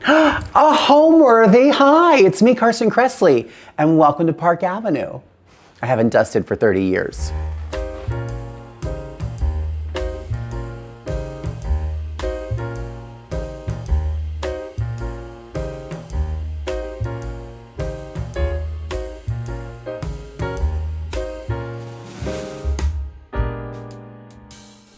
A Homeworthy, hi, it's me, Carson Kressley, and welcome to Park Avenue. I haven't dusted for 30 years.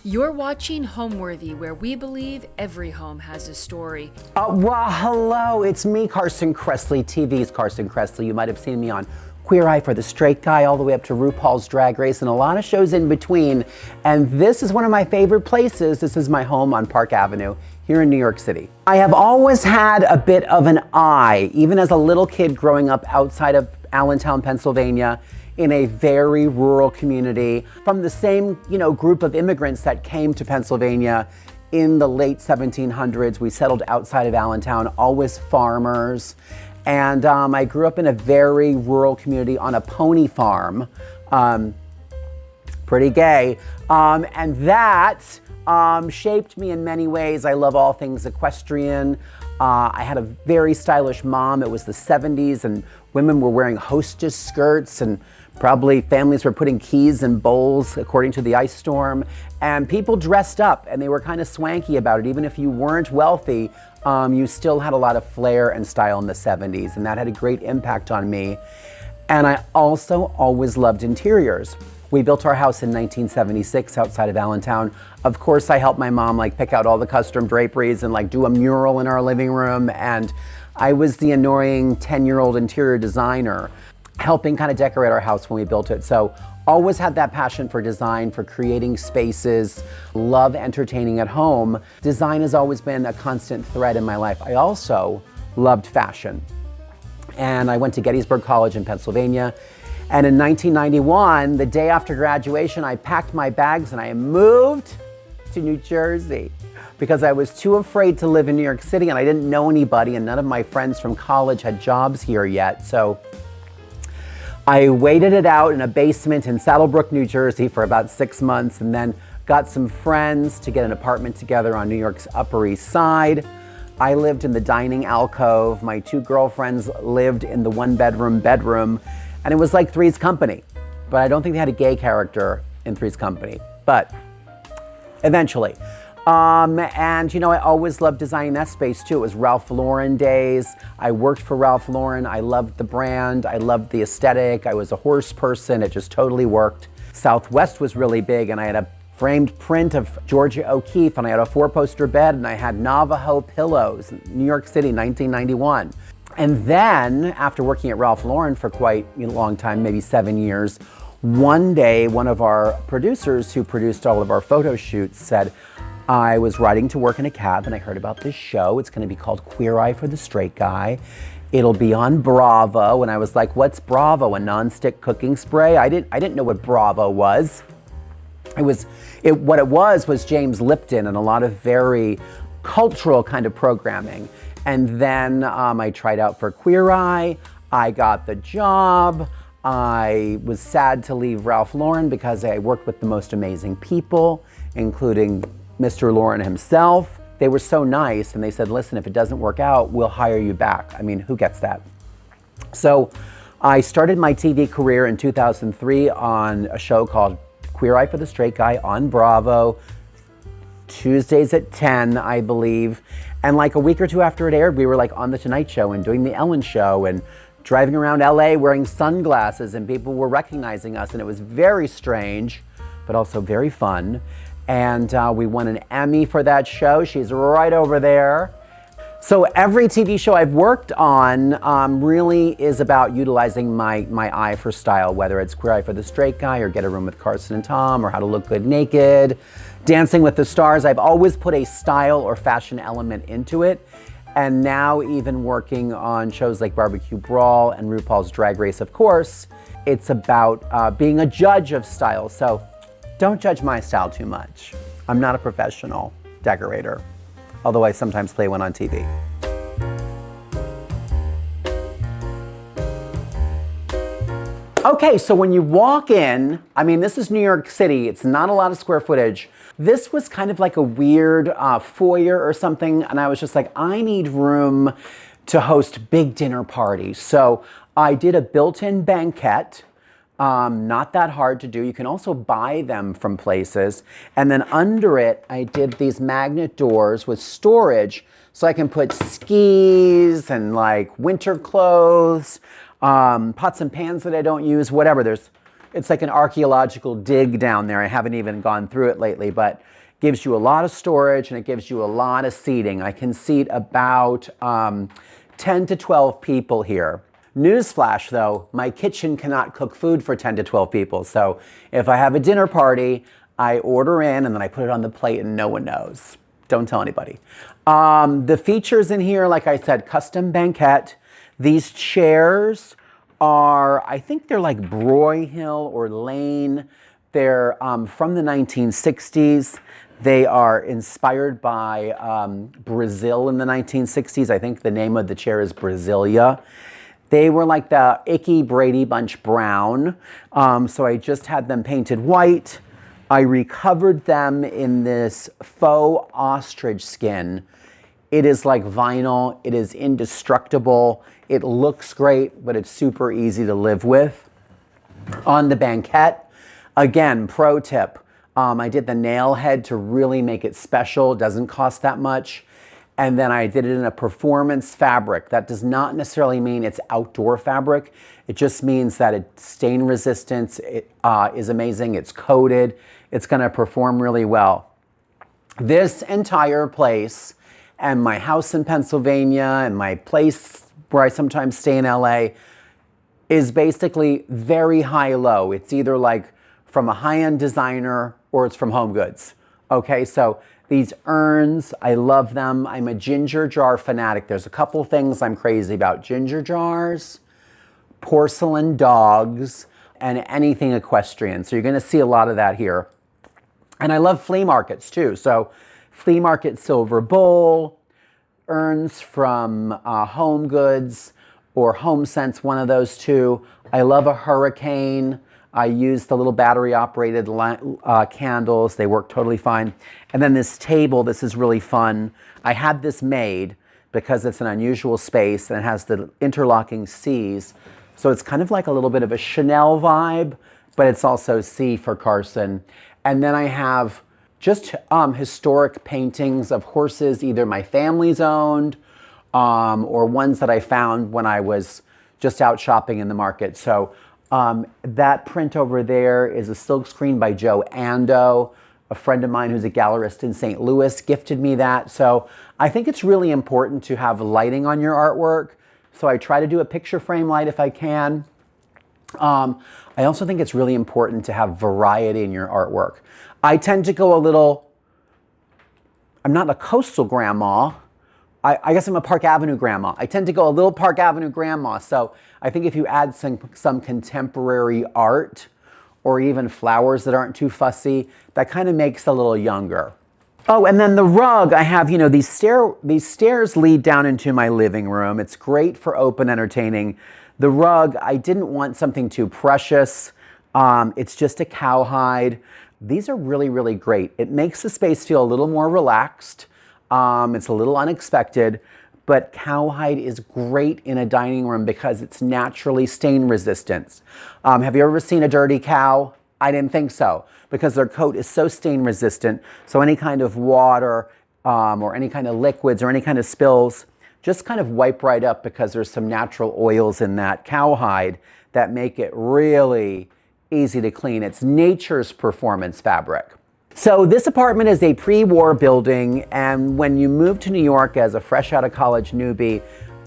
You're watching Homeworthy, where we believe every home has a story. Well, hello, it's me, Carson Kressley, TV's Carson Kressley. You might have seen me on Queer Eye for the Straight Guy, all the way up to RuPaul's Drag Race, and a lot of shows in between. And this is one of my favorite places. This is my home on Park Avenue here in New York City. I have always had a bit of an eye, even as a little kid growing up outside of Allentown, Pennsylvania, in a very rural community from the same, group of immigrants that came to Pennsylvania in the late 1700s. We settled outside of Allentown, always farmers. And I grew up in a very rural community on a pony farm, pretty gay. And that shaped me in many ways. I love all things equestrian. I had a very stylish mom. It was the 70s and women were wearing hostess skirts and probably families were putting keys in bowls according to the ice storm. And people dressed up and they were kind of swanky about it. Even if you weren't wealthy, you still had a lot of flair and style in the 70s, and that had a great impact on me. And I also always loved interiors. We built our house in 1976 outside of Allentown. Of course, I helped my mom pick out all the custom draperies and do a mural in our living room. And I was the annoying 10-year-old interior designer, helping kind of decorate our house when we built it. So always had that passion for design, for creating spaces, love entertaining at home. Design has always been a constant thread in my life. I also loved fashion. And I went to Gettysburg College in Pennsylvania. And in 1991, the day after graduation, I packed my bags and I moved to New Jersey because I was too afraid to live in New York City and I didn't know anybody and none of my friends from college had jobs here yet. So I waited it out in a basement in Saddlebrook, New Jersey for about 6 months and then got some friends to get an apartment together on New York's Upper East Side. I lived in the dining alcove. My two girlfriends lived in the one-bedroom bedroom. And it was like Three's Company. But I don't think they had a gay character in Three's Company. But eventually. And I always loved designing that space too. It was Ralph Lauren days. I worked for Ralph Lauren. I loved the brand. I loved the aesthetic. I was a horse person. It just totally worked. Southwest was really big and I had a framed print of Georgia O'Keeffe and I had a 4-poster bed and I had Navajo pillows, New York City, 1991. And then after working at Ralph Lauren for quite a long time, maybe 7 years, one day one of our producers who produced all of our photo shoots said, I was riding to work in a cab and I heard about this show. It's going to be called Queer Eye for the Straight Guy. It'll be on Bravo. And I was like, what's Bravo? A nonstick cooking spray? I didn't know what Bravo was. What it was James Lipton and a lot of very cultural kind of programming. And then I tried out for Queer Eye. I got the job. I was sad to leave Ralph Lauren because I worked with the most amazing people, including Mr. Lauren himself. They were so nice and they said, listen, if it doesn't work out, we'll hire you back. I mean, who gets that? So I started my TV career in 2003 on a show called Queer Eye for the Straight Guy on Bravo, Tuesdays at 10, I believe. And a week or two after it aired, we were on The Tonight Show and doing The Ellen Show and driving around LA wearing sunglasses and people were recognizing us and it was very strange, but also very fun. And we won an Emmy for that show. She's right over there. So every TV show I've worked on really is about utilizing my eye for style, whether it's Queer Eye for the Straight Guy or Get a Room with Carson and Tom or How to Look Good Naked, Dancing with the Stars. I've always put a style or fashion element into it. And now even working on shows like Barbecue Brawl and RuPaul's Drag Race, of course, it's about being a judge of style. So don't judge my style too much. I'm not a professional decorator, although I sometimes play one on TV. Okay, so when you walk in, this is New York City. It's not a lot of square footage, This was kind of like a weird foyer or something, and I was just like, I need room to host big dinner parties. So I did a built-in banquette, not that hard to do. You can also buy them from places. And then under it, I did these magnet doors with storage, so I can put skis and like winter clothes, pots and pans that I don't use, whatever. It's like an archaeological dig down there. I haven't even gone through it lately, but gives you a lot of storage and it gives you a lot of seating. I can seat about 10 to 12 people here. Newsflash though, my kitchen cannot cook food for 10 to 12 people. So if I have a dinner party, I order in and then I put it on the plate and no one knows. Don't tell anybody. The features in here, like I said, custom banquette. These chairs are, I think they're like Broyhill or Lane. They're from the 1960s. They are inspired by Brazil in the 1960s. I think the name of the chair is Brasilia. They were like the icky Brady Bunch brown. So I just had them painted white. I recovered them in this faux ostrich skin. It is like vinyl. It is indestructible. It looks great, but it's super easy to live with. On the banquette, again, pro tip. I did the nail head to really make it special. It doesn't cost that much. And then I did it in a performance fabric. That does not necessarily mean it's outdoor fabric. It just means that it's stain resistance is amazing. It's coated. It's gonna perform really well. This entire place and my house in Pennsylvania and my place where I sometimes stay in LA is basically very high-low. It's either like from a high-end designer or it's from Home Goods. Okay, so these urns, I love them. I'm a ginger jar fanatic. There's a couple things I'm crazy about. Ginger jars, porcelain dogs, and anything equestrian. So you're gonna see a lot of that here. And I love flea markets too. So flea market silver bowl, urns from Home Goods or HomeSense, one of those two. I love a hurricane. I use the little battery operated candles. They work totally fine. And then this table, this is really fun. I had this made because it's an unusual space and it has the interlocking C's. So it's kind of like a little bit of a Chanel vibe, but it's also C for Carson. And then I have just historic paintings of horses, either my family's owned or ones that I found when I was just out shopping in the market. So that print over there is a silkscreen by Joe Ando. A friend of mine who's a gallerist in St. Louis gifted me that. So I think it's really important to have lighting on your artwork. So I try to do a picture frame light if I can. I also think it's really important to have variety in your artwork. I tend to go a little, I'm not a coastal grandma. I guess I'm a Park Avenue grandma. I tend to go a little Park Avenue grandma. So I think if you add some contemporary art or even flowers that aren't too fussy, that kind of makes it a little younger. Oh, and then the rug, I have, you know, these stairs lead down into my living room. It's great for open entertaining. The rug, I didn't want something too precious. It's just a cowhide. These are really, really great. It makes the space feel a little more relaxed. It's a little unexpected, but cowhide is great in a dining room because it's naturally stain resistant. Have you ever seen a dirty cow? I didn't think so, because their coat is so stain resistant. So any kind of water or any kind of liquids or any kind of spills just kind of wipe right up, because there's some natural oils in that cowhide that make it really easy to clean. It's nature's performance fabric. So this apartment is a pre-war building, and when you move to New York as a fresh out of college newbie,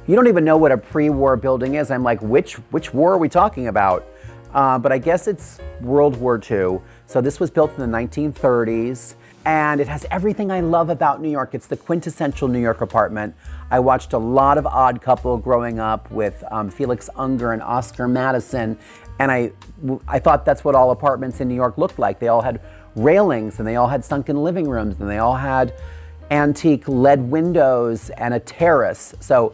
you don't even know what a pre-war building is. I'm like, which war are we talking about? But I guess it's World War II. So this was built in the 1930s, and it has everything I love about New York. It's the quintessential New York apartment. I watched a lot of Odd Couple growing up with Felix Unger and Oscar Madison, and I thought that's what all apartments in New York looked like. They all had railings, and they all had sunken living rooms, and they all had antique lead windows and a terrace. So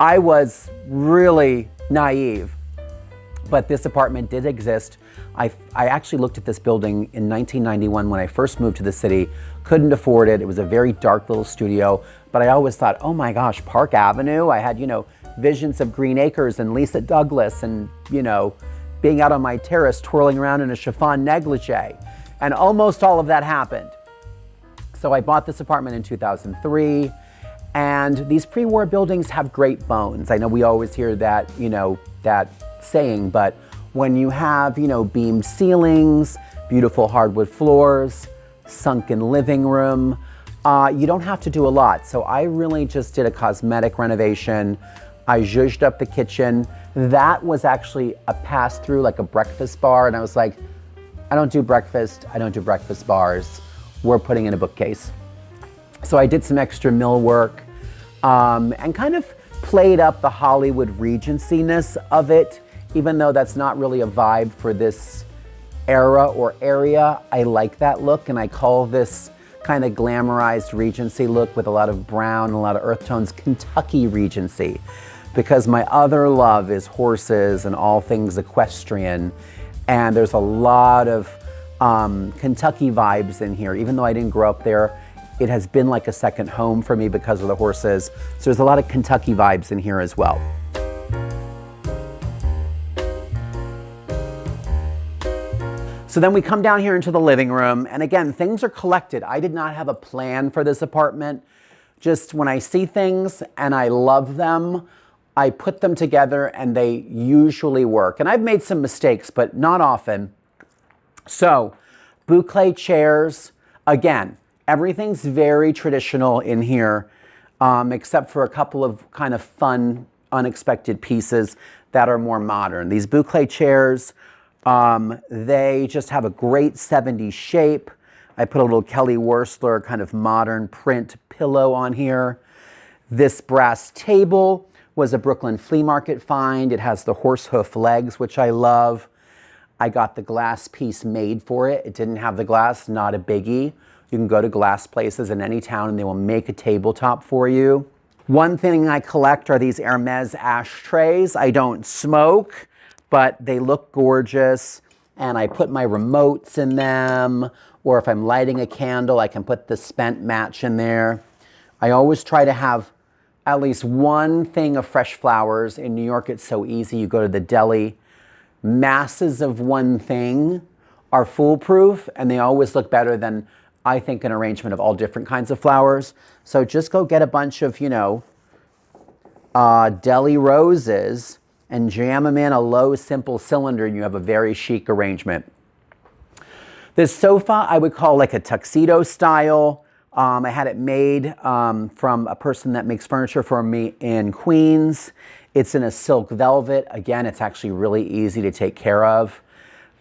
I was really naive, but this apartment did exist. I actually looked at this building in 1991 when I first moved to the city, couldn't afford it. It was a very dark little studio, but I always thought, oh my gosh, Park Avenue. I had, visions of Green Acres and Lisa Douglas and, being out on my terrace twirling around in a chiffon negligee. And almost all of that happened. So I bought this apartment in 2003, and these pre-war buildings have great bones. I know we always hear that, that saying, but when you have, beamed ceilings, beautiful hardwood floors, sunken living room, you don't have to do a lot. So I really just did a cosmetic renovation. I zhuzhed up the kitchen. That was actually a pass-through, like a breakfast bar. And I was like, I don't do breakfast. I don't do breakfast bars. We're putting in a bookcase. So I did some extra millwork and kind of played up the Hollywood Regency-ness of it, even though that's not really a vibe for this era or area. I like that look, and I call this kind of glamorized Regency look with a lot of brown and a lot of earth tones Kentucky Regency, because my other love is horses and all things equestrian, and there's a lot of Kentucky vibes in here. Even though I didn't grow up there, it has been like a second home for me because of the horses. So there's a lot of Kentucky vibes in here as well. So then we come down here into the living room, and again, things are collected. I did not have a plan for this apartment. Just when I see things and I love them, I put them together and they usually work. And I've made some mistakes, but not often. So, boucle chairs, again, everything's very traditional in here, except for a couple of kind of fun, unexpected pieces that are more modern. These boucle chairs, they just have a great 70s shape. I put a little Kelly Wearstler kind of modern print pillow on here. This brass table was a Brooklyn flea market find. It has the horse hoof legs, which I love. I got the glass piece made for it. It didn't have the glass, not a biggie. You can go to glass places in any town and they will make a tabletop for you. One thing I collect are these Hermes ashtrays. I don't smoke, but they look gorgeous, and I put my remotes in them, or if I'm lighting a candle, I can put the spent match in there. I always try to have at least one thing of fresh flowers. In New York, it's so easy. You go to the deli. Masses of one thing are foolproof, and they always look better than, I think, an arrangement of all different kinds of flowers. So just go get a bunch of, deli roses and jam them in a low, simple cylinder, and you have a very chic arrangement. This sofa I would call like a tuxedo style. I had it made from a person that makes furniture for me in Queens. It's in a silk velvet. Again, it's actually really easy to take care of.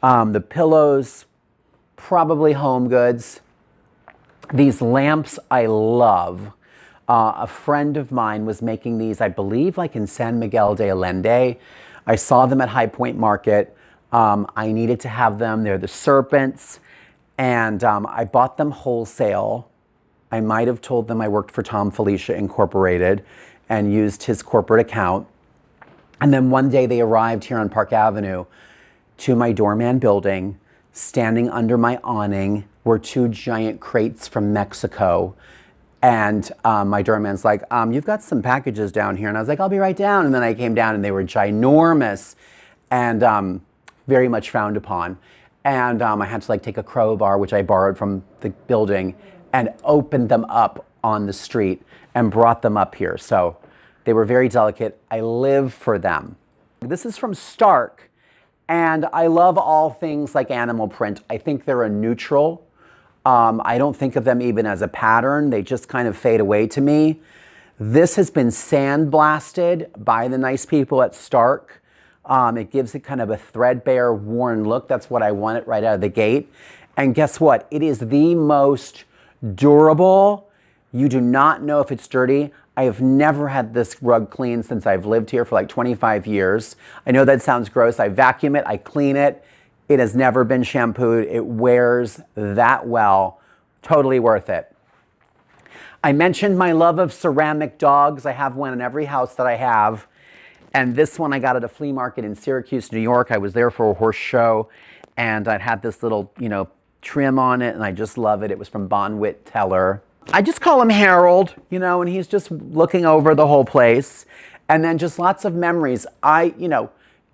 The pillows, probably Home Goods. These lamps I love. A friend of mine was making these, I believe, like in San Miguel de Allende. I saw them at High Point Market. I needed to have them. They're the serpents. And I bought them wholesale. I might have told them I worked for Tom Felicia Incorporated and used his corporate account. And then one day they arrived here on Park Avenue to my doorman building. Standing under my awning were two giant crates from Mexico. And my doorman's like, you've got some packages down here. And I was like, I'll be right down. And then I came down and they were ginormous and very much frowned upon. And I had to take a crowbar, which I borrowed from the building, and opened them up on the street and brought them up here. So they were very delicate. I live for them. This is from Stark, and I love all things like animal print. I think they're a neutral. I don't think of them even as a pattern. They just kind of fade away to me. This has been sandblasted by the nice people at Stark. It gives it kind of a threadbare, worn look. That's what I wanted right out of the gate. And guess what? It is the most durable. You do not know if it's dirty. I have never had this rug cleaned since I've lived here for 25 years. I know that sounds gross. I vacuum it, I clean it. It has never been shampooed. It wears that well. Totally worth it. I mentioned my love of ceramic dogs. I have one in every house that I have. And this one I got at a flea market in Syracuse, New York. I was there for a horse show. and I had this little, trim on it, and I just love it. It was from Bonwit Teller. I just call him Harold, and he's just looking over the whole place. And then just lots of memories.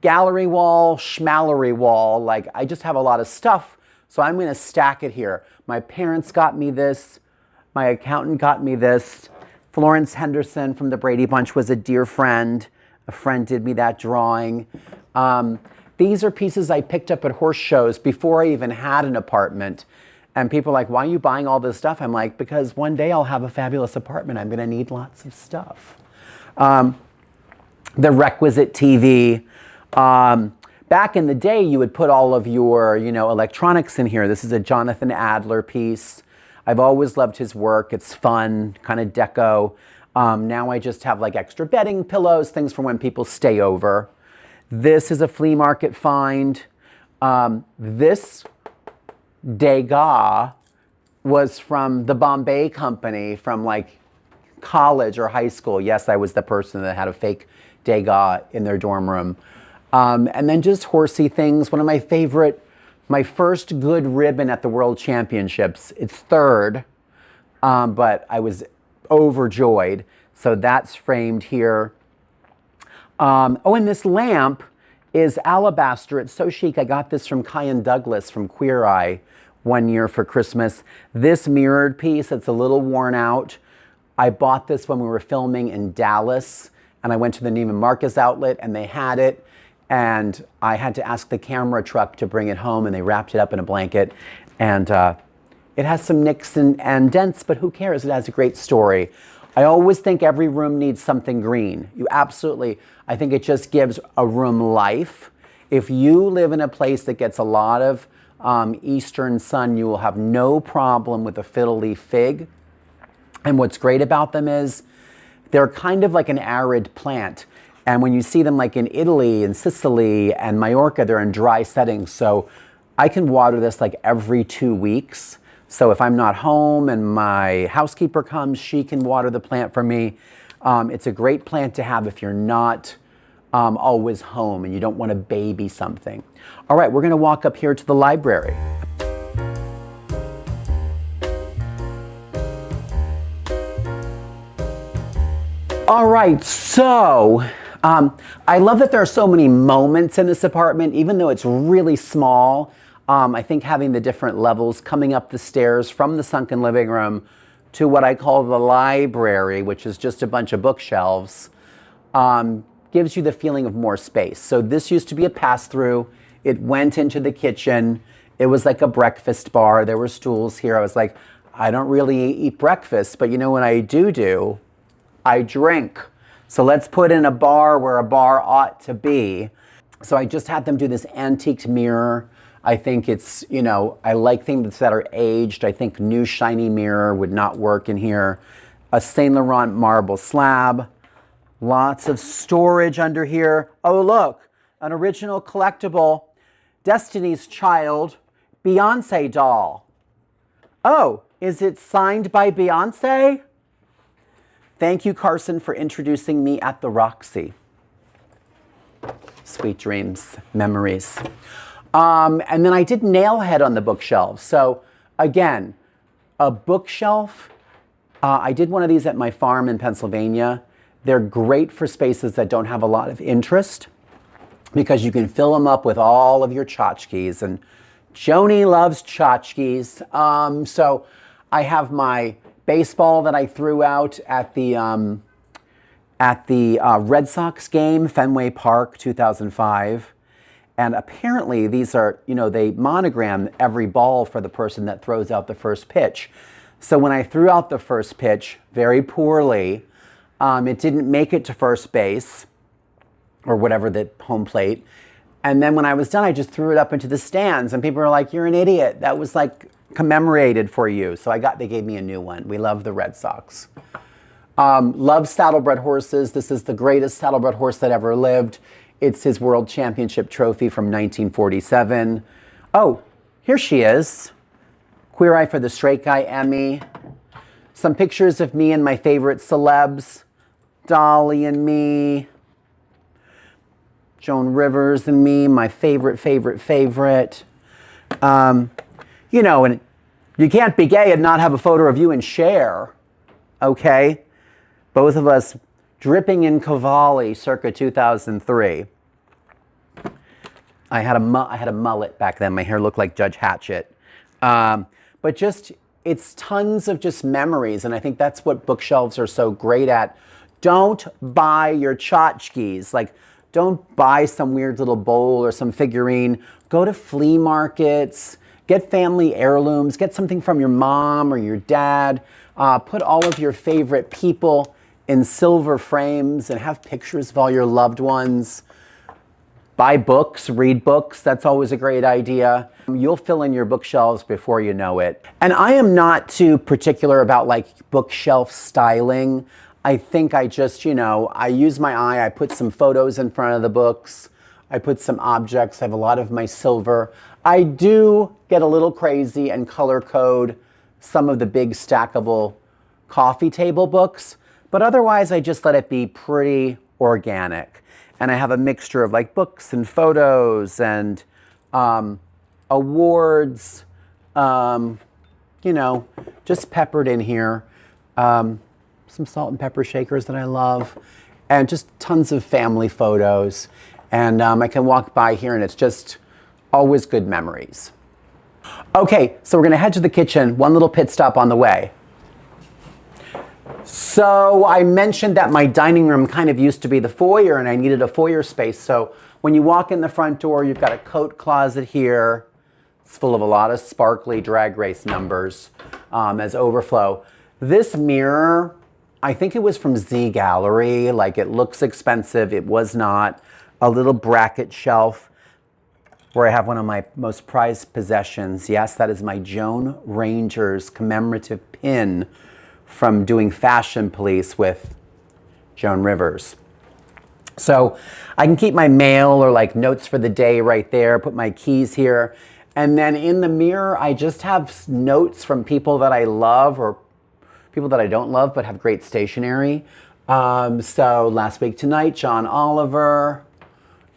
Gallery wall, schmallery wall, like I just have a lot of stuff, so I'm gonna stack it here. My parents got me this, my accountant got me this. Florence Henderson from the Brady Bunch was a dear friend. A friend did me that drawing. These are pieces I picked up at horse shows before I even had an apartment. And people are like, why are you buying all this stuff? I'm like, because one day I'll have a fabulous apartment. I'm gonna need lots of stuff. The Requisite TV. Back in the day, you would put all of your, electronics in here. This is a Jonathan Adler piece. I've always loved his work. It's fun, kind of deco. Now I just have like extra bedding, pillows, things for when people stay over. This is a flea market find. This Degas was from the Bombay Company from like college or high school. Yes, I was the person that had a fake Degas in their dorm room. And then just horsey things. One of my first good ribbon at the World Championships. It's third, but I was overjoyed. So that's framed here. And this lamp is alabaster. It's so chic. I got this from Kyan Douglas from Queer Eye one year for Christmas. This mirrored piece, it's a little worn out. I bought this when we were filming in Dallas, and I went to the Neiman Marcus outlet and they had it. And I had to ask the camera truck to bring it home, and they wrapped it up in a blanket. And it has some nicks and dents, but who cares? It has a great story. I always think every room needs something green. I think it just gives a room life. If you live in a place that gets a lot of eastern sun, you will have no problem with a fiddle leaf fig. And what's great about them is they're kind of like an arid plant. And when you see them like in Italy and Sicily and Majorca, they're in dry settings. So I can water this like every 2 weeks. So if I'm not home and my housekeeper comes, she can water the plant for me. It's a great plant to have if you're not always home and you don't want to baby something. All right, we're going to walk up here to the library. All right, so I love that there are so many moments in this apartment, even though it's really small. I think having the different levels coming up the stairs from the sunken living room to what I call the library, which is just a bunch of bookshelves, gives you the feeling of more space. So this used to be a pass-through. It went into the kitchen. It was like a breakfast bar. There were stools here. I was like, I don't really eat breakfast, but when I do, I drink. So let's put in a bar where a bar ought to be. So I just had them do this antiqued mirror. I think it's, I like things that are aged. I think new shiny mirror would not work in here. A Saint Laurent marble slab. Lots of storage under here. Oh, look, an original collectible Destiny's Child Beyonce doll. Oh, is it signed by Beyonce? Thank you, Carson, for introducing me at the Roxy. Sweet dreams, memories. And then I did nailhead on the bookshelves. So again, a bookshelf. I did one of these at my farm in Pennsylvania. They're great for spaces that don't have a lot of interest because you can fill them up with all of your tchotchkes. And Joni loves tchotchkes. So I have my baseball that I threw out at the Red Sox game, Fenway Park, 2005. And apparently these are, they monogram every ball for the person that throws out the first pitch. So when I threw out the first pitch very poorly, it didn't make it to first base or whatever, the home plate. And then when I was done, I just threw it up into the stands and people were like, you're an idiot. That was like commemorated for you. So they gave me a new one. We love the Red Sox. Love saddlebred horses. This is the greatest saddlebred horse that ever lived. It's his World Championship trophy from 1947. Oh, here she is. Queer Eye for the Straight Guy Emmy. Some pictures of me and my favorite celebs. Dolly and me. Joan Rivers and me, my favorite. You know, and you can't be gay and not have a photo of you and Cher, okay? Both of us dripping in Cavalli circa 2003. I had a mullet back then. My hair looked like Judge Hatchett. But just, it's tons of just memories. And I think that's what bookshelves are so great at. Don't buy your tchotchkes. Like, don't buy some weird little bowl or some figurine. Go to flea markets, get family heirlooms, get something from your mom or your dad. Put all of your favorite people in silver frames and have pictures of all your loved ones. Buy books, read books. That's always a great idea. You'll fill in your bookshelves before you know it. And I am not too particular about like bookshelf styling. I think I just, you know, I use my eye. I put some photos in front of the books. I put some objects. I have a lot of my silver. I do get a little crazy and color code some of the big stackable coffee table books, but otherwise I just let it be pretty organic. And I have a mixture of like books and photos and awards, you know, just peppered in here. Some salt and pepper shakers that I love, and just tons of family photos. And I can walk by here and it's just always good memories. Okay, so we're gonna head to the kitchen, one little pit stop on the way. So I mentioned that my dining room kind of used to be the foyer and I needed a foyer space. So when you walk in the front door, you've got a coat closet here. It's full of a lot of sparkly Drag Race numbers as overflow. This mirror, I think it was from Z Gallery. Like, it looks expensive. It was not. A little bracket shelf where I have one of my most prized possessions. Yes, that is my Joan Ranger's commemorative pin from doing Fashion Police with Joan Rivers. So I can keep my mail or like notes for the day right there, put my keys here. And then in the mirror, I just have notes from people that I love or people that I don't love but have great stationery. So Last Week Tonight, John Oliver,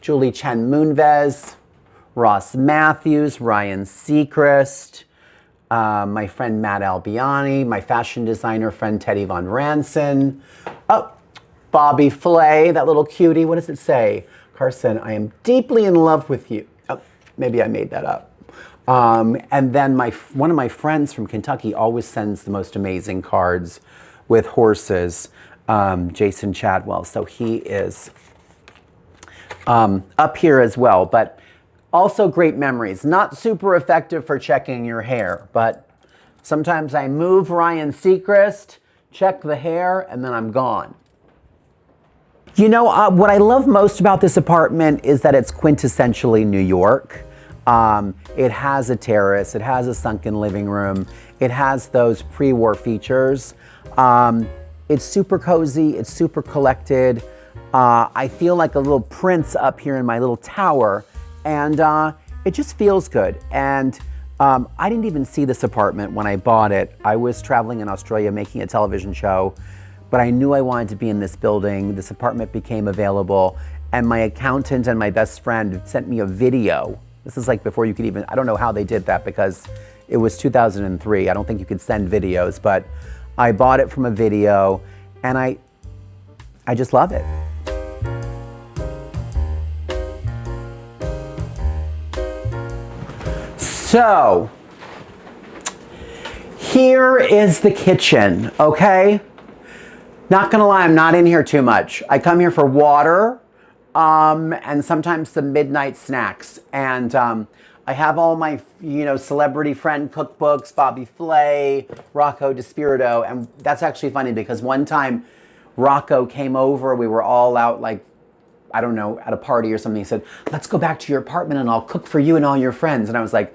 Julie Chen Moonves, Ross Matthews, Ryan Seacrest, my friend Matt Albiani, my fashion designer friend Teddy Von Ranson. Oh, Bobby Flay, that little cutie. What does it say? Carson, I am deeply in love with you. Oh, maybe I made that up. And then one of my friends from Kentucky always sends the most amazing cards with horses, Jason Chadwell. So he is up here as well. But also great memories. Not super effective for checking your hair, but sometimes I move Ryan Seacrest, check the hair, and then I'm gone. You know, what I love most about this apartment is that it's quintessentially New York. It has a terrace, it has a sunken living room, it has those pre-war features. It's super cozy, it's super collected. I feel like a little prince up here in my little tower, and it just feels good. And I didn't even see this apartment when I bought it. I was traveling in Australia making a television show, but I knew I wanted to be in this building. This apartment became available, and my accountant and my best friend sent me a video. This is like before you could even, I don't know how they did that because it was 2003. I don't think you could send videos, but I bought it from a video, and I just love it. So, here is the kitchen, okay? Not gonna lie, I'm not in here too much. I come here for water and sometimes some midnight snacks. And I have all my, you know, celebrity friend cookbooks, Bobby Flay, Rocco DiSpirito. And that's actually funny because one time Rocco came over, we were all out like, I don't know, at a party or something. He said, let's go back to your apartment and I'll cook for you and all your friends. And I was like,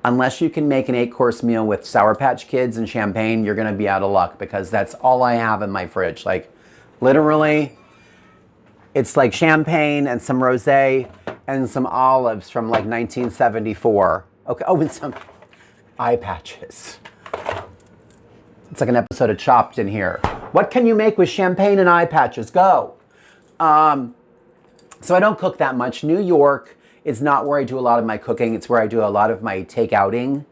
unless you can make an 8-course meal with Sour Patch Kids and champagne, you're gonna be out of luck because that's all I have in my fridge. Like, literally, it's like champagne and some rosé and some olives from like 1974. Okay, oh, and some eye patches. It's like an episode of Chopped in here. What can you make with champagne and eye patches? Go. So I don't cook that much. New York It's not where I do a lot of my cooking. It's where I do a lot of my takeouting.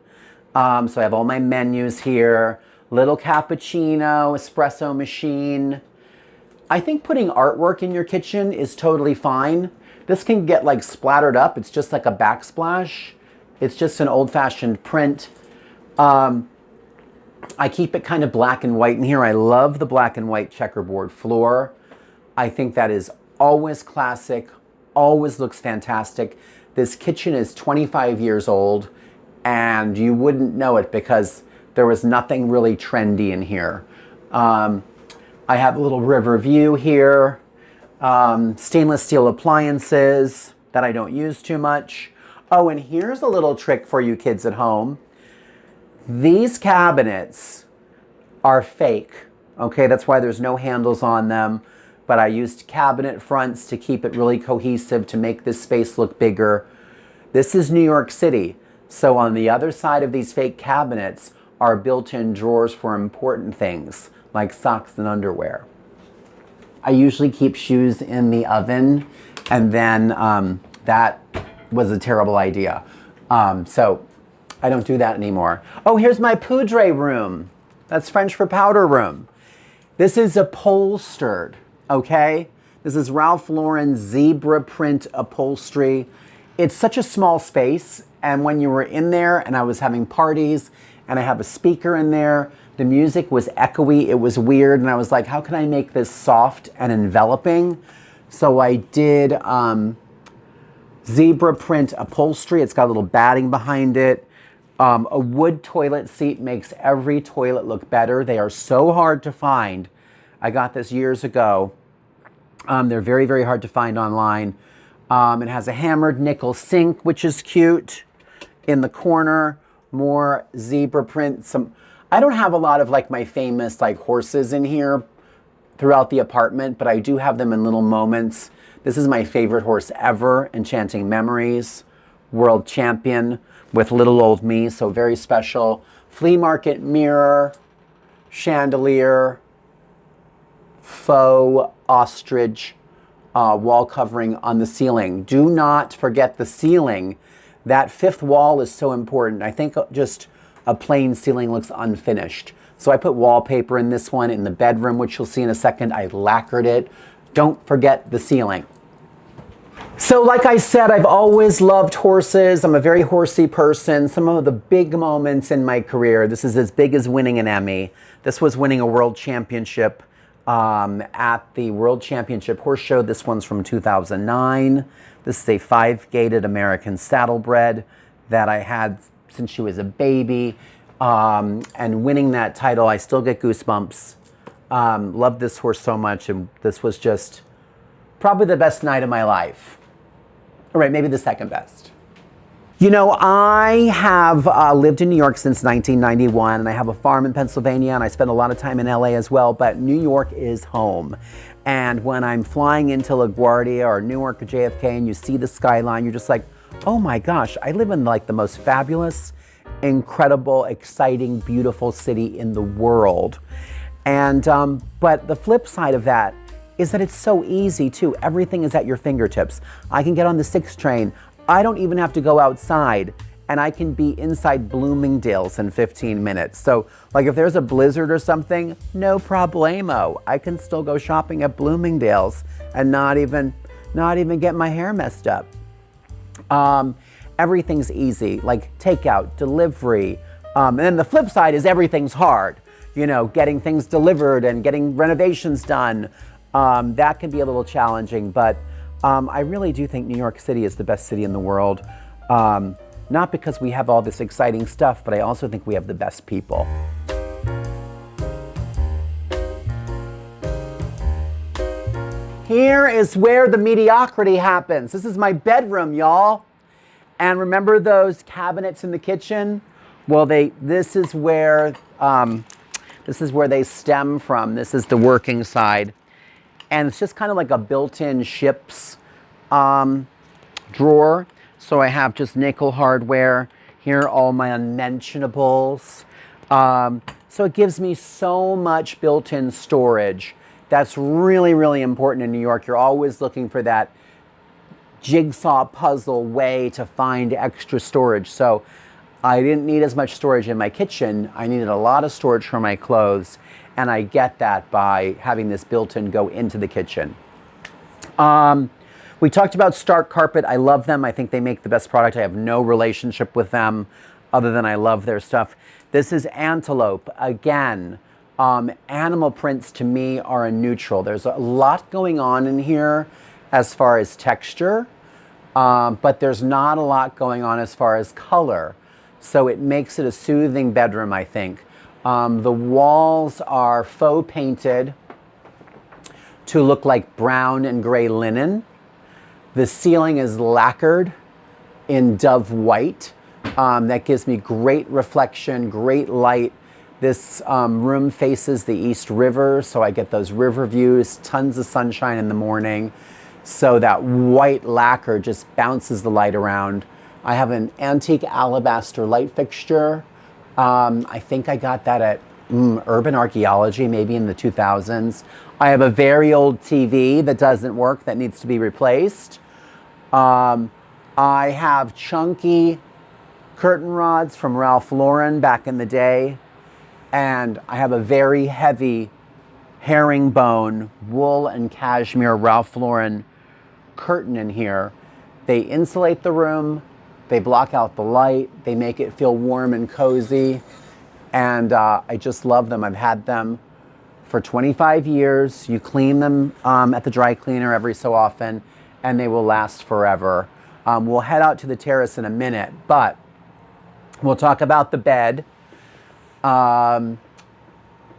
So I have all my menus here. Little cappuccino, espresso machine. I think putting artwork in your kitchen is totally fine. This can get like splattered up. It's just like a backsplash. It's just an old-fashioned print. I keep it kind of black and white in here. I love the black and white checkerboard floor. I think that is always classic, always looks fantastic. This kitchen is 25 years old, and you wouldn't know it because there was nothing really trendy in here. I have a little river view here, stainless steel appliances that I don't use too much. Oh, and here's a little trick for you kids at home. These cabinets are fake, okay? That's why there's no handles on them, but I used cabinet fronts to keep it really cohesive to make this space look bigger. This is New York City, so on the other side of these fake cabinets are built-in drawers for important things, like socks and underwear. I usually keep shoes in the oven, and then that was a terrible idea. So I don't do that anymore. Oh, here's my poudre room. That's French for powder room. This is upholstered, okay? This is Ralph Lauren zebra print upholstery. It's such a small space, and when you were in there and I was having parties and I have a speaker in there, the music was echoey, it was weird, and I was like, how can I make this soft and enveloping? So I did zebra print upholstery. It's got a little batting behind it. A wood toilet seat makes every toilet look better. They are so hard to find. I got this years ago. They're very, very hard to find online. It has a hammered nickel sink, which is cute. In the corner, more zebra print. I don't have a lot of like my famous like horses in here throughout the apartment, but I do have them in little moments. This is my favorite horse ever, Enchanting Memories, world champion with little old me, so very special. Flea market mirror, chandelier, faux ostrich wall covering on the ceiling. Do not forget the ceiling. That fifth wall is so important. I think just a plain ceiling looks unfinished. So I put wallpaper in this one in the bedroom, which you'll see in a second. I lacquered it. Don't forget the ceiling. So like I said, I've always loved horses. I'm a very horsey person. Some of the big moments in my career, this is as big as winning an Emmy. This was winning a world championship at the World Championship Horse Show. This one's from 2009. This is a 5-gated American saddlebred that I had since she was a baby. And winning that title, I still get goosebumps. Love this horse so much, and this was just probably the best night of my life. All right, maybe the second best. You know, I have lived in New York since 1991, and I have a farm in Pennsylvania, and I spent a lot of time in LA as well, but New York is home. And when I'm flying into LaGuardia or Newark or JFK and you see the skyline, you're just like, oh my gosh, I live in like the most fabulous, incredible, exciting, beautiful city in the world. And, but the flip side of that is that it's so easy too. Everything is at your fingertips. I can get on the 6 train. I don't even have to go outside, and I can be inside Bloomingdale's in 15 minutes. So like if there's a blizzard or something, no problemo. I can still go shopping at Bloomingdale's and not even get my hair messed up. Everything's easy, like takeout, delivery. And then the flip side is everything's hard. You know, getting things delivered and getting renovations done. That can be a little challenging, but I really do think New York City is the best city in the world. Not because we have all this exciting stuff, but I also think we have the best people. Here is where the mediocrity happens. This is my bedroom, y'all. And remember those cabinets in the kitchen? Well, this is where they stem from. This is the working side. And it's just kind of like a built-in ship's drawer. So I have just nickel hardware. Here are all my unmentionables. So it gives me so much built-in storage. That's really, really important in New York. You're always looking for that jigsaw puzzle way to find extra storage. So I didn't need as much storage in my kitchen. I needed a lot of storage for my clothes, and I get that by having this built-in go into the kitchen. We talked about Stark Carpet. I love them. I think they make the best product. I have no relationship with them other than I love their stuff. This is Antelope. Again, animal prints to me are a neutral. There's a lot going on in here as far as texture, but there's not a lot going on as far as color. So it makes it a soothing bedroom, I think. The walls are faux painted to look like brown and gray linen. The ceiling is lacquered in dove white. That gives me great reflection, great light. This room faces the East River, so I get those river views, tons of sunshine in the morning. So that white lacquer just bounces the light around. I have an antique alabaster light fixture. I think I got that at Urban Archaeology, maybe in the 2000s. I have a very old TV that doesn't work, that needs to be replaced. I have chunky curtain rods from Ralph Lauren back in the day. And I have a very heavy herringbone wool and cashmere Ralph Lauren curtain in here. They insulate the room, they block out the light, they make it feel warm and cozy, and I just love them. I've had them for 25 years. You clean them at the dry cleaner every so often, and they will last forever. We'll head out to the terrace in a minute, but we'll talk about the bed.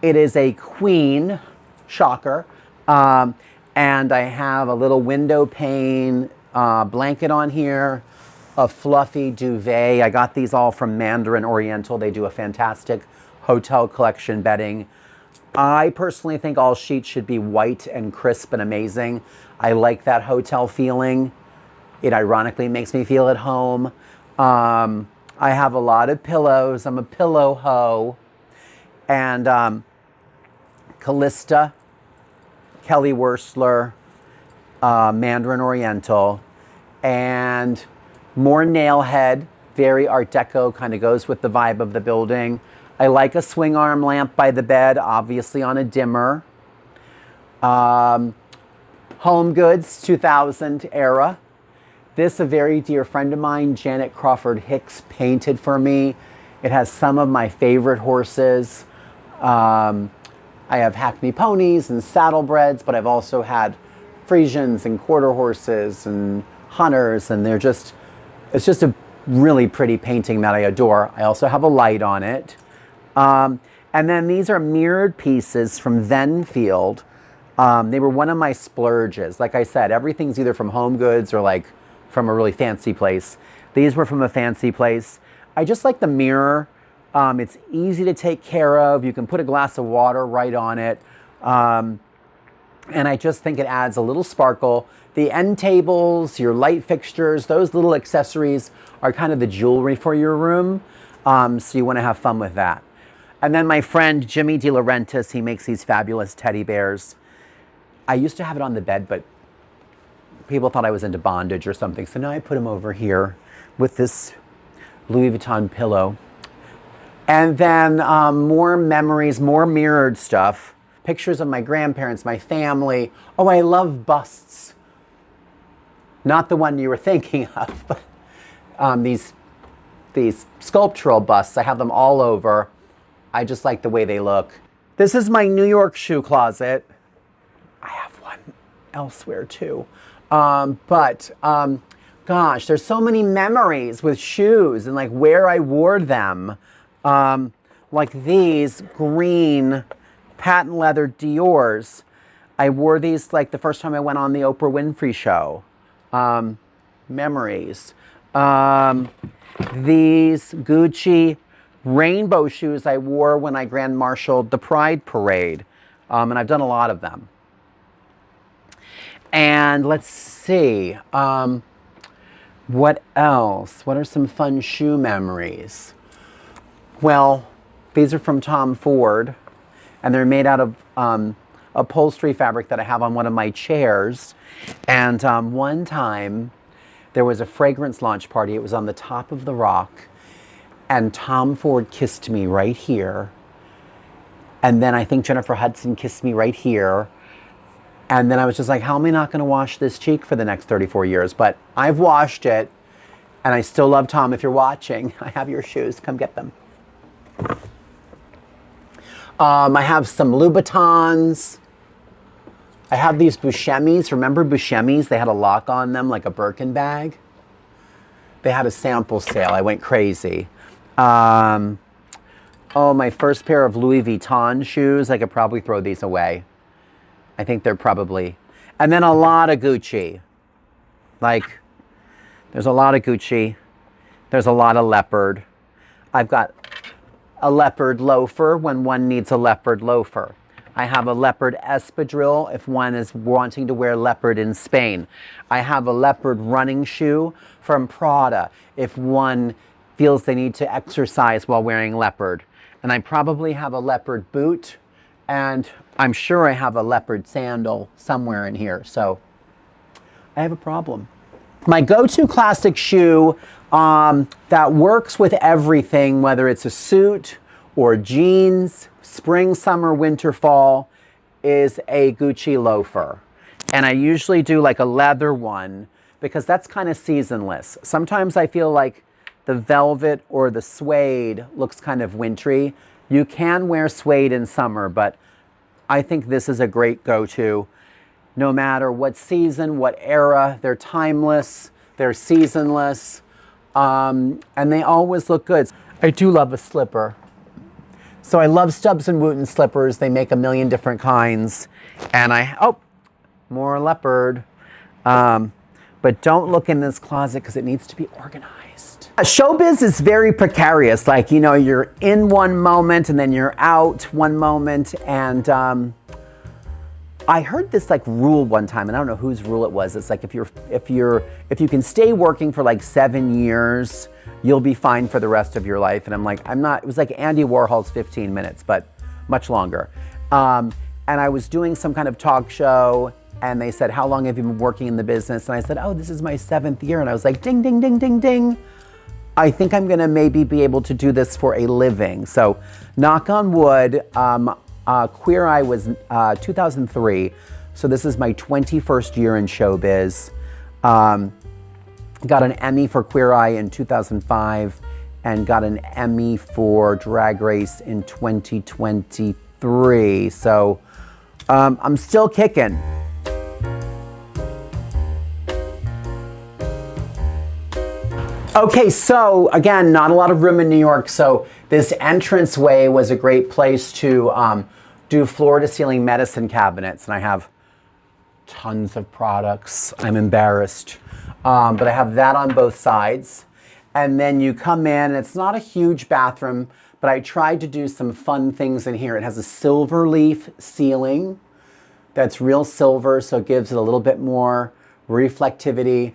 It is a queen, shocker, and I have a little window pane blanket on here, a fluffy duvet. I got these all from Mandarin Oriental. They do a fantastic hotel collection bedding. I personally think all sheets should be white and crisp and amazing. I like that hotel feeling. It ironically makes me feel at home. I have a lot of pillows. I'm a pillow hoe. And Callista, Kelly Wearstler, Mandarin Oriental, and more nailhead, very Art Deco, kind of goes with the vibe of the building. I like a swing arm lamp by the bed, obviously on a dimmer. Home Goods, 2000 era. This, a very dear friend of mine, Janet Crawford Hicks, painted for me. It has some of my favorite horses. I have Hackney ponies and saddlebreds, but I've also had Friesians and quarter horses and hunters, and it's just a really pretty painting that I adore. I also have a light on it. And then these are mirrored pieces from Venfield. They were one of my splurges. Like I said, everything's either from Home Goods or like from a really fancy place. These were from a fancy place. I just like the mirror. It's easy to take care of. You can put a glass of water right on it. And I just think it adds a little sparkle. The end tables, your light fixtures, those little accessories are kind of the jewelry for your room. So you want to have fun with that. And then my friend Jimmy De Laurentiis, he makes these fabulous teddy bears. I used to have it on the bed, but people thought I was into bondage or something. So now I put him over here with this Louis Vuitton pillow. And then more memories, more mirrored stuff. Pictures of my grandparents, my family. Oh, I love busts. Not the one you were thinking of, but these sculptural busts. I have them all over. I just like the way they look. This is my New York shoe closet. I have one elsewhere too. Gosh, there's so many memories with shoes and like where I wore them. Like these green patent leather Dior's. I wore these like the first time I went on the Oprah Winfrey show. Memories. These Gucci rainbow shoes I wore when I grand marshaled the Pride Parade. And I've done a lot of them. And let's see, what else? What are some fun shoe memories? Well, these are from Tom Ford, and they're made out of upholstery fabric that I have on one of my chairs. And one time, there was a fragrance launch party. It was on the top of the rock, and Tom Ford kissed me right here. And then I think Jennifer Hudson kissed me right here. And then I was just like, how am I not going to wash this cheek for the next 34 years? But I've washed it, and I still love Tom. If you're watching, I have your shoes. Come get them. I have some Louboutins. I have these Buscemi's. Remember Buscemi's? They had a lock on them like a Birkin bag. They had a sample sale. I went crazy. Oh, my first pair of Louis Vuitton shoes. I could probably throw these away. I think they're probably... And then a lot of Gucci. Like, there's a lot of Gucci. There's a lot of leopard. I've got a leopard loafer when one needs a leopard loafer. I have a leopard espadrille if one is wanting to wear leopard in Spain. I have a leopard running shoe from Prada if one feels they need to exercise while wearing leopard. And I probably have a leopard boot, and I'm sure I have a leopard sandal somewhere in here. So I have a problem. My go-to classic shoe that works with everything, whether it's a suit or jeans, spring, summer, winter, fall, is a Gucci loafer. And I usually do like a leather one because that's kind of seasonless. Sometimes I feel like the velvet or the suede looks kind of wintry. You can wear suede in summer, but I think this is a great go-to. No matter what season, what era, they're timeless, they're seasonless, and they always look good. I do love a slipper. So I love Stubbs & Wooten slippers. They make a million different kinds. And more leopard. But don't look in this closet because it needs to be organized. Showbiz is very precarious. Like, you know, you're in one moment and then you're out one moment. And I heard this like rule one time, and I don't know whose rule it was. It's like if you can stay working for like 7 years, you'll be fine for the rest of your life. And I'm like, I'm not. It was like Andy Warhol's 15 minutes, but much longer. And I was doing some kind of talk show, and they said, how long have you been working in the business? And I said, oh, this is my 7th year. And I was like, ding, ding, ding, ding, ding. I think I'm gonna maybe be able to do this for a living. So knock on wood. Queer Eye was 2003. So this is my 21st year in showbiz. Got an Emmy for Queer Eye in 2005 and got an Emmy for Drag Race in 2023. So I'm still kicking. Okay, so again, not a lot of room in New York. So this entranceway was a great place to do floor-to-ceiling medicine cabinets. And I have tons of products. I'm embarrassed. But I have that on both sides. And then you come in, and it's not a huge bathroom, but I tried to do some fun things in here. It has a silver leaf ceiling that's real silver, so it gives it a little bit more reflectivity.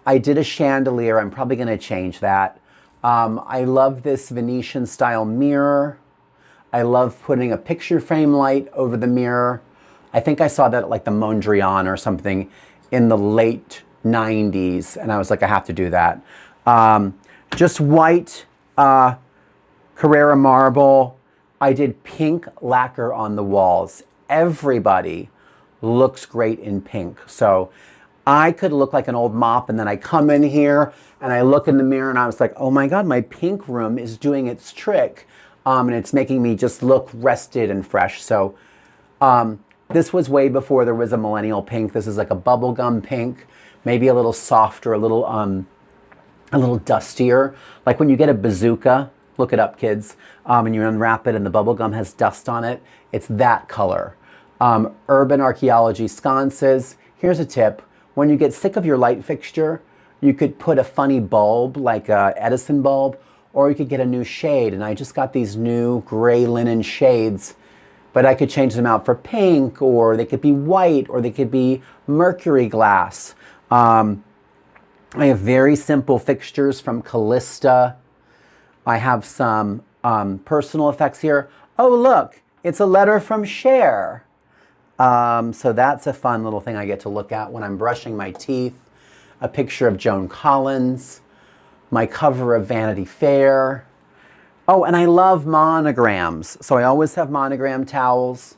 I did a chandelier. I'm probably going to change that. I love this Venetian style mirror. I love putting a picture frame light over the mirror. I think I saw that at like the Mondrian or something in the late 90s, and I was like, I have to do that. Just white Carrara marble. I did pink lacquer on the walls. Everybody looks great in pink. So I could look like an old mop, and then I come in here and I look in the mirror and I was like, oh my God, my pink room is doing its trick. And it's making me just look rested and fresh. So this was way before there was a millennial pink. This is like a bubblegum pink, maybe a little softer, a little dustier. Like when you get a bazooka, look it up, kids, and you unwrap it and the bubblegum has dust on it. It's that color. Urban archaeology sconces. Here's a tip. When you get sick of your light fixture, you could put a funny bulb, like a Edison bulb, or you could get a new shade. And I just got these new gray linen shades, but I could change them out for pink, or they could be white, or they could be mercury glass. I have very simple fixtures from Callista. I have some personal effects here. Oh, look, it's a letter from Cher. So that's a fun little thing I get to look at when I'm brushing my teeth. a picture of Joan Collins, my cover of Vanity Fair. Oh, and I love monograms. So I always have monogram towels.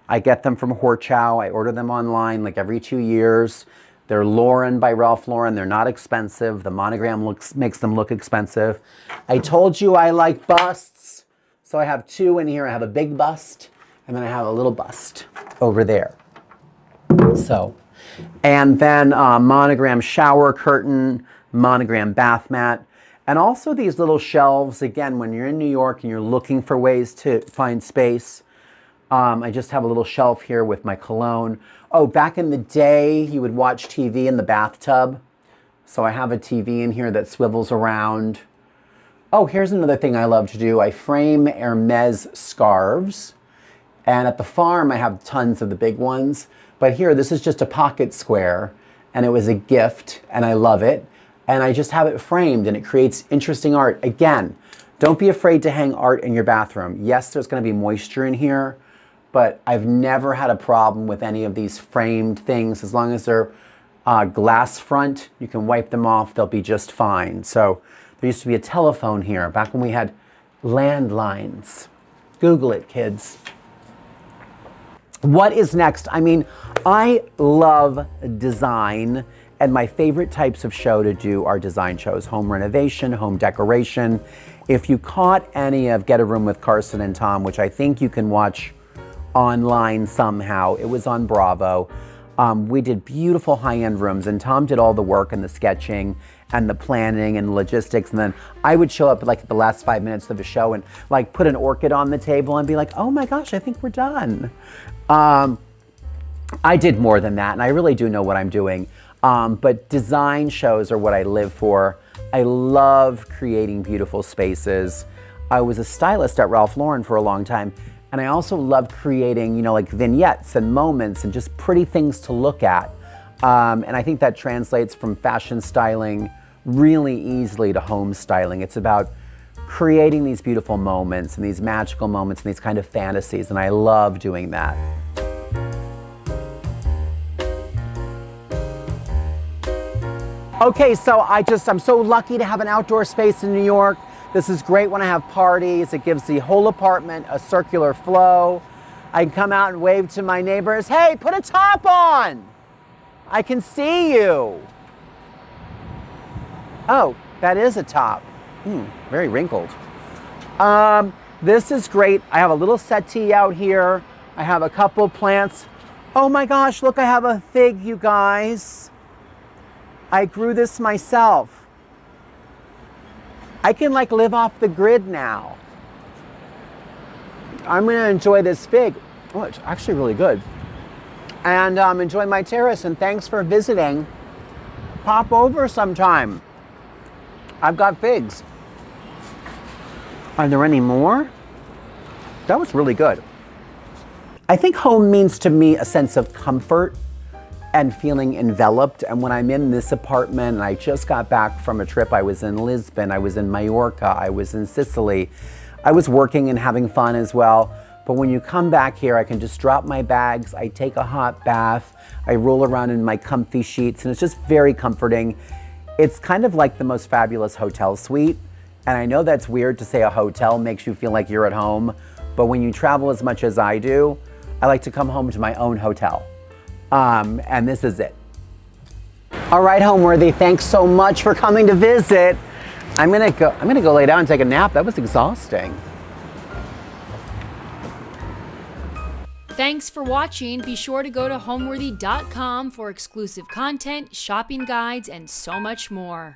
I get them from Horchow. I order them online like every 2 years. They're Lauren by Ralph Lauren. They're not expensive. The monogram makes them look expensive. I told you I like busts. So I have two in here. I have a big bust and then I have a little bust over there. So, and then monogram shower curtain, monogram bath mat, and also these little shelves. Again, when you're in New York and you're looking for ways to find space, I just have a little shelf here with my cologne. Oh, back in the day, you would watch TV in the bathtub. So I have a TV in here that swivels around. Oh, here's another thing I love to do. I frame Hermes scarves. And at the farm, I have tons of the big ones. But here, this is just a pocket square. And it was a gift, and I love it. And I just have it framed, and it creates interesting art. Again, don't be afraid to hang art in your bathroom. Yes, there's going to be moisture in here, but I've never had a problem with any of these framed things. As long as they're glass front, you can wipe them off, they'll be just fine. So there used to be a telephone here back when we had landlines. Google it, kids. What is next? I mean, I love design, and my favorite types of show to do are design shows, home renovation, home decoration. If you caught any of Get a Room with Carson and Tom, which I think you can watch online somehow, it was on Bravo. We did beautiful high-end rooms, and Tom did all the work and the sketching and the planning and logistics, and then I would show up like at the last 5 minutes of the show and like put an orchid on the table and be like, oh my gosh, I think we're done. I did more than that, and I really do know what I'm doing. But design shows are what I live for. I love creating beautiful spaces. I was a stylist at Ralph Lauren for a long time, and I also love creating, you know, like vignettes and moments and just pretty things to look at. And I think that translates from fashion styling really easily to home styling. It's about creating these beautiful moments and these magical moments and these kind of fantasies, and I love doing that. Okay, so I'm so lucky to have an outdoor space in New York. This is great when I have parties. It gives the whole apartment a circular flow. I can come out and wave to my neighbors. Hey, put a top on. I can see you. Oh, that is a top. Very wrinkled. This is great. I have a little settee out here. I have a couple plants. Oh my gosh, look, I have a fig, you guys. I grew this myself. I can like live off the grid now. I'm gonna enjoy this fig. Oh, it's actually really good. And enjoy my terrace, and thanks for visiting. Pop over sometime. I've got figs. Are there any more? That was really good. I think home means to me a sense of comfort and feeling enveloped. And when I'm in this apartment, and I just got back from a trip, I was in Lisbon, I was in Mallorca, I was in Sicily. I was working and having fun as well. But when you come back here, I can just drop my bags, I take a hot bath, I roll around in my comfy sheets, and it's just very comforting. It's kind of like the most fabulous hotel suite. And I know that's weird to say a hotel makes you feel like you're at home, but when you travel as much as I do, I like to come home to my own hotel. And this is it. All right, Homeworthy, thanks so much for coming to visit. I'm gonna go lay down and take a nap. That was exhausting. Thanks for watching. Be sure to go to homeworthy.com for exclusive content, shopping guides, and so much more.